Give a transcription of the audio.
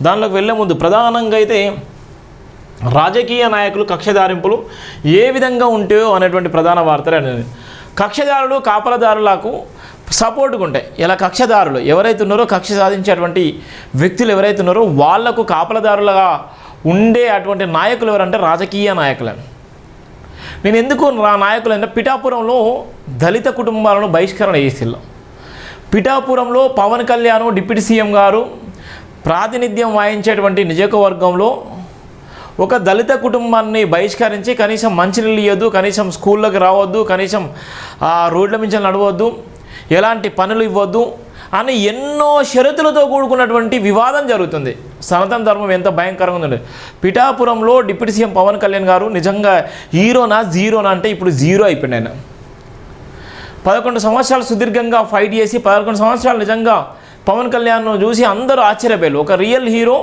దానిలోకి వెళ్ళే ముందు ప్రధానంగా అయితే రాజకీయ నాయకులు కక్షదారింపులు ఏ విధంగా ఉంటాయో అనేటువంటి ప్రధాన వార్తలు అనేది. కక్షదారులు కాపలదారులకు సపోర్ట్గా ఉంటాయి. ఇలా కక్షదారులు ఎవరైతే ఉన్నారో, కక్ష సాధించేటువంటి వ్యక్తులు ఎవరైతే ఉన్నారో వాళ్లకు కాపలదారులుగా ఉండే అటువంటి నాయకులు ఎవరంటే రాజకీయ నాయకులు. నేను ఎందుకు నాయకులు అంటే పిఠాపురంలో దళిత కుటుంబాలను బహిష్కరణ చేసిల్లు. పిఠాపురంలో పవన్ కళ్యాణ్ డిప్యూటీ సీఎం గారు ప్రాతినిధ్యం వహించేటువంటి నియోజకవర్గంలో ఒక దళిత కుటుంబాన్ని బహిష్కరించి కనీసం మంచినీళ్ళు ఇవ్వద్దు, కనీసం స్కూళ్ళకి రావద్దు, కనీసం రోడ్ల మించి నడవద్దు, ఎలాంటి పనులు ఇవ్వద్దు అని ఎన్నో షరతులతో కూడుకున్నటువంటి వివాదం జరుగుతుంది. సనాతన ధర్మం ఎంత భయంకరంగా ఉందండి. పిఠాపురంలో డిప్యూటీ సీఎం పవన్ కళ్యాణ్ గారు నిజంగా హీరోనా జీరోనా అంటే ఇప్పుడు జీరో అయిపోయింది. ఆయన 11 సంవత్సరాలు సుదీర్ఘంగా ఫైట్ చేసి 11 సంవత్సరాలు నిజంగా పవన్ కళ్యాణ్ను చూసి అందరూ ఆశ్చర్యపోయారు. ఒక రియల్ హీరో